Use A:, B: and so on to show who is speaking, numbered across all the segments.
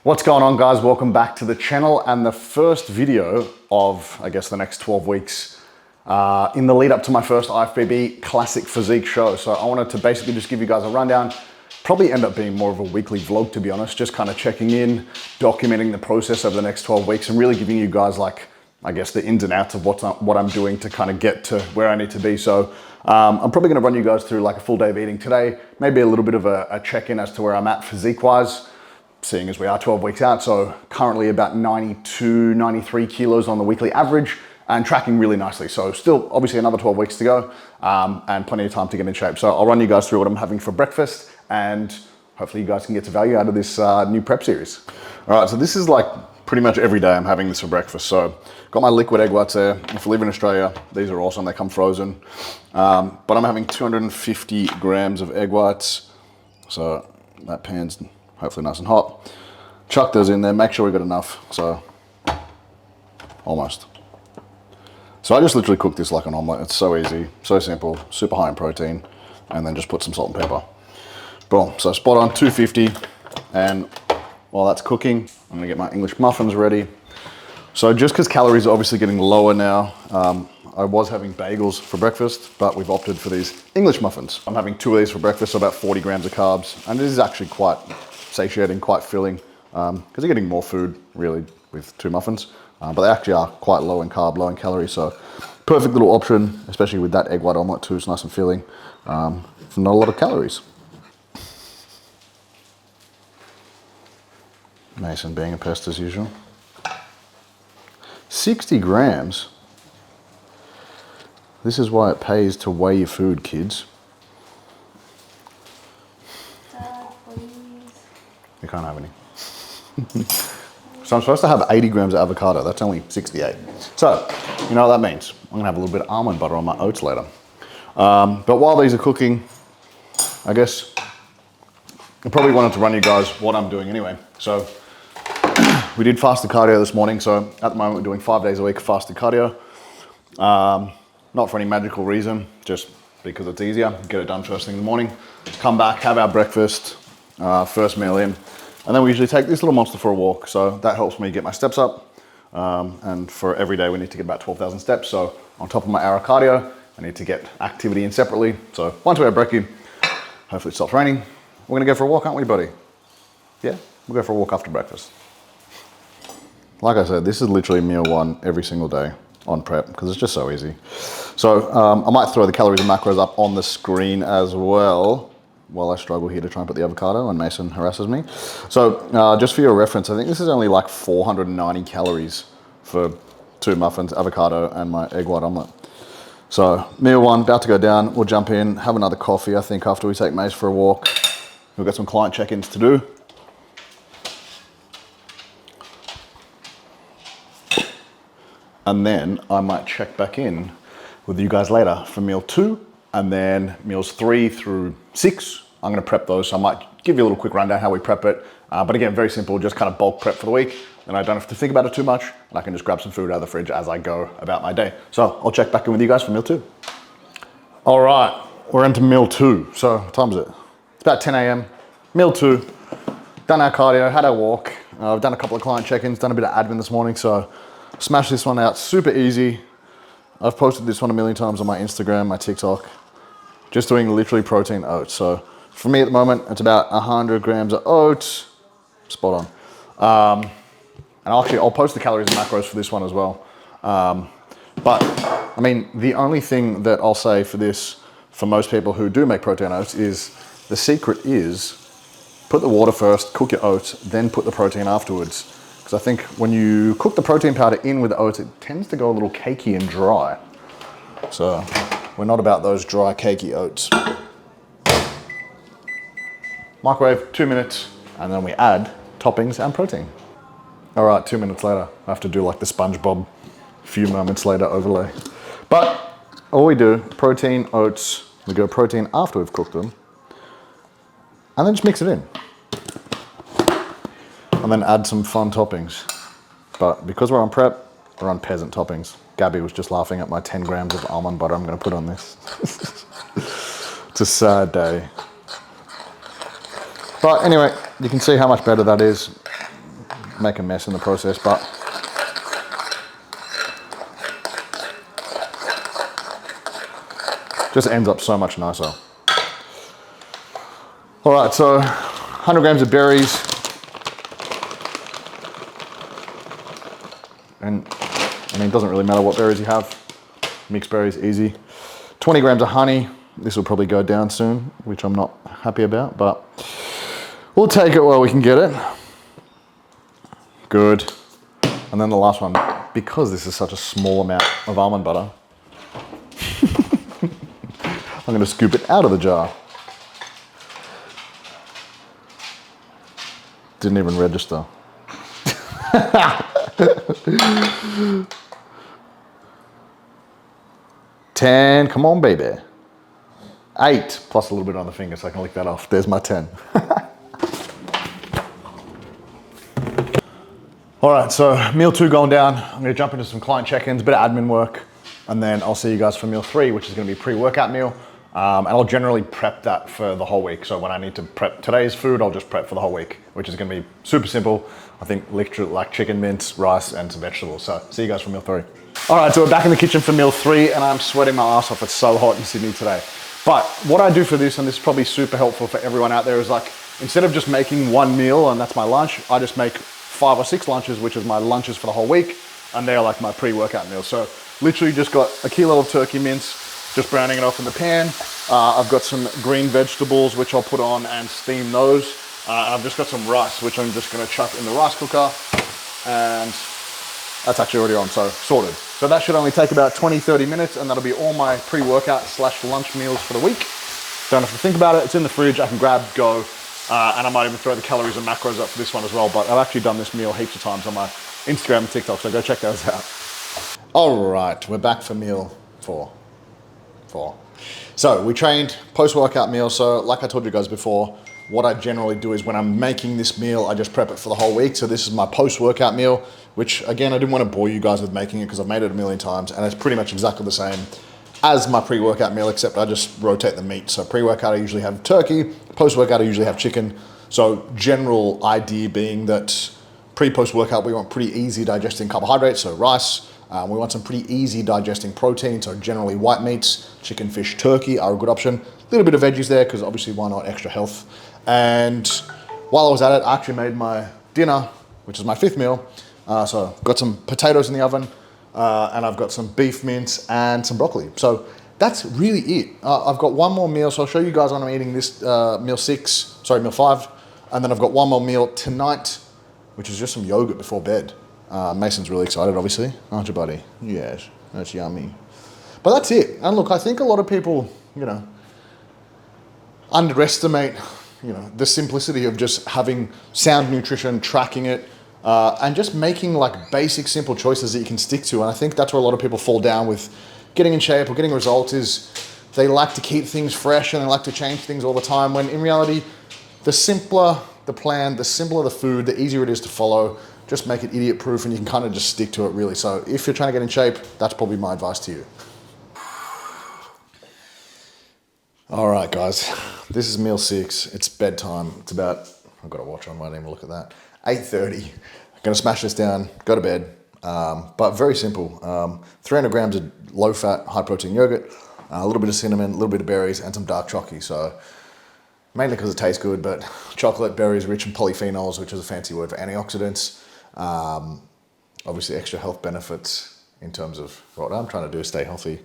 A: What's going on, guys? Welcome back to the channel and the first video of, I guess, the next 12 weeks in the lead up to my first IFBB Classic Physique show. So I wanted to basically just give you guys a rundown, probably end up being more of a weekly vlog, to be honest, just kind of checking in, documenting the process over the next 12 weeks and really giving you guys, like, I guess, the ins and outs of what I'm doing to kind of get to where I need to be. So I'm probably gonna run you guys through like a full day of eating today, maybe a little bit of a check-in as to where I'm at physique-wise, seeing as we are 12 weeks out. So currently about 92, 93 kilos on the weekly average and tracking really nicely. So still obviously another 12 weeks to go and plenty of time to get in shape. So I'll run you guys through what I'm having for breakfast and hopefully you guys can get some value out of this new prep series. All right, so this is like pretty much every day I'm having this for breakfast. So got my liquid egg whites there. If you live in Australia, these are awesome, they come frozen. But I'm having 250 grams of egg whites. So that pan's hopefully nice and hot. Chuck those in there, make sure we got enough. So almost. So I just literally cook this like an omelet. It's so easy, so simple, super high in protein, and then just put some salt and pepper. Boom, so spot on, 250. And while that's cooking, I'm gonna get my English muffins ready. So just because calories are obviously getting lower now, I was having bagels for breakfast, but we've opted for these English muffins. I'm having 2 of these for breakfast, so about 40 grams of carbs. And this is actually quite satiating, quite filling, because you're getting more food really with 2 muffins, but they actually are quite low in carb, low in calories, so perfect little option, especially with that egg white omelette too. It's nice and filling, not a lot of calories. Mason being a pest as usual. 60 grams. This is why it pays to weigh your food, kids. You can't have any. So I'm supposed to have 80 grams of avocado. That's only 68. So, you know what that means. I'm gonna have a little bit of almond butter on my oats later. But while these are cooking, I guess I probably wanted to run you guys what I'm doing anyway. So we did fasted cardio this morning. So at the moment we're doing 5 days a week of fasted cardio. Not for any magical reason, just because it's easier. Get it done first thing in the morning. Come back, have our breakfast, first meal in. And then we usually take this little monster for a walk. So that helps me get my steps up. And for every day we need to get about 12,000 steps. So on top of my hour of cardio, I need to get activity in separately. So once we have brekkie, hopefully it stops raining. We're gonna go for a walk, aren't we, buddy? Yeah, we'll go for a walk after breakfast. Like I said, this is literally meal one every single day on prep because it's just so easy. So I might throw the calories and macros up on the screen as well while I struggle here to try and put the avocado and Mason harasses me. So just for your reference, I think this is only like 490 calories for 2 muffins, avocado, and my egg white omelette. So meal one, about to go down. We'll jump in, have another coffee, I think, after we take Mace for a walk. We've got some client check-ins to do. And then I might check back in with you guys later for meal 2, and then meals 3 through 6. I'm gonna prep those, so I might give you a little quick rundown how we prep it. But again, very simple, just kind of bulk prep for the week. And I don't have to think about it too much, and I can just grab some food out of the fridge as I go about my day. So I'll check back in with you guys for meal 2. All right, we're into meal 2. So what time is it? It's about 10 a.m. Meal 2, done our cardio, had our walk. I've done a couple of client check-ins, done a bit of admin this morning, so smash this one out, super easy. I've posted this one a million times on my Instagram, my TikTok, just doing literally protein oats. So for me at the moment, it's about 100 grams of oats, spot on. And I'll post the calories and macros for this one as well. But I mean, the only thing that I'll say for this, for most people who do make protein oats, is the secret is put the water first, cook your oats, then put the protein afterwards. Because I think when you cook the protein powder in with the oats, it tends to go a little cakey and dry. So we're not about those dry, cakey oats. Microwave, 2 minutes, And then we add toppings and protein. All right, 2 minutes later, I have to do like the SpongeBob few moments later overlay. But all we do, protein, oats, we go protein after we've cooked them, and then just mix it in. And then add some fun toppings. But because we're on prep, we're on peasant toppings. Gabby was just laughing at my 10 grams of almond butter I'm gonna put on this. It's a sad day. But anyway, you can see how much better that is. Make a mess in the process, but just ends up so much nicer. All right, so 100 grams of berries. And I mean, it doesn't really matter what berries you have. Mixed berries, easy. 20 grams of honey. This will probably go down soon, which I'm not happy about, but we'll take it while we can get it. Good. And then the last one, because this is such a small amount of almond butter, I'm going to scoop it out of the jar. Didn't even register. 10, come on baby. 8, plus a little bit on the finger so I can lick that off. There's my 10. All right, so meal 2 going down. I'm gonna jump into some client check-ins, a bit of admin work, and then I'll see you guys for meal 3, which is gonna be pre-workout meal. And I'll generally prep that for the whole week. So when I need to prep today's food, I'll just prep for the whole week, which is gonna be super simple. I think literally like chicken mince, rice, and some vegetables. So see you guys for meal 3. All right, so we're back in the kitchen for meal 3, and I'm sweating my ass off. It's so hot in Sydney today. But what I do for this, and this is probably super helpful for everyone out there, is like, instead of just making one meal and that's my lunch, I just make 5 or 6 lunches, which is my lunches for the whole week, and they're like my pre-workout meals. So literally just got a kilo of turkey mince, just browning it off in the pan. I've got some green vegetables, which I'll put on and steam those. And I've just got some rice, which I'm just gonna chuck in the rice cooker, and that's actually already on, so sorted. So that should only take about 20, 30 minutes, and that'll be all my pre-workout / lunch meals for the week. Don't have to think about it, it's in the fridge, I can grab, go, and I might even throw the calories and macros up for this one as well, but I've actually done this meal heaps of times on my Instagram and TikTok, so go check those out. All right, we're back for meal 4. So we trained post-workout meal, so like I told you guys before, what I generally do is when I'm making this meal, I just prep it for the whole week. So this is my post-workout meal, which again, I didn't want to bore you guys with making it because I've made it a million times, and it's pretty much exactly the same as my pre-workout meal, except I just rotate the meat. So pre-workout, I usually have turkey. Post-workout, I usually have chicken. So general idea being that pre-post-workout, we want pretty easy digesting carbohydrates, so rice. We want some pretty easy digesting protein, so generally white meats, chicken, fish, turkey are a good option. A little bit of veggies there, because obviously why not, extra health. And while I was at it, I actually made my dinner, which is my 5th meal. So got some potatoes in the oven, and I've got some beef mince and some broccoli. So that's really it. I've got one more meal, so I'll show you guys when I'm eating this meal 5. And then I've got one more meal tonight, which is just some yogurt before bed. Mason's really excited, obviously. Aren't you, buddy? Yes, that's yummy. But that's it. And look, I think a lot of people, underestimate, the simplicity of just having sound nutrition, tracking it, and just making like basic, simple choices that you can stick to. And I think that's where a lot of people fall down with getting in shape or getting results, is they like to keep things fresh and they like to change things all the time, when in reality, the simpler the plan, the simpler the food, the easier it is to follow. Just make it idiot proof, and you can kind of just stick to it, really. So if you're trying to get in shape, that's probably my advice to you. All right, guys, this is meal 6. It's bedtime. It's about, I've got a watch on, I didn't even look at that. 8:30. I'm gonna smash this down, go to bed. But very simple. 300 grams of low-fat, high-protein yogurt, a little bit of cinnamon, a little bit of berries, and some dark chocolate. So mainly because it tastes good, but chocolate, berries, rich in polyphenols, which is a fancy word for antioxidants. Obviously extra health benefits in terms of what I'm trying to do is stay healthy.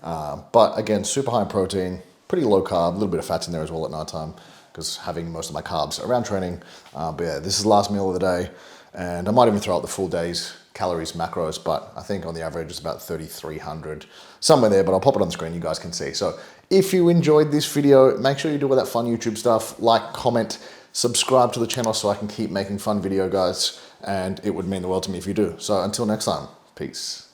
A: But again, super high in protein, pretty low carb, a little bit of fats in there as well at nighttime, because having most of my carbs around training. But yeah, this is the last meal of the day, and I might even throw out the full day's calories, macros, but I think on the average it's about 3,300, somewhere there, but I'll pop it on the screen, you guys can see. So if you enjoyed this video, make sure you do all that fun YouTube stuff, like, comment, subscribe to the channel so I can keep making fun video, guys. And it would mean the world to me if you do. So until next time, peace.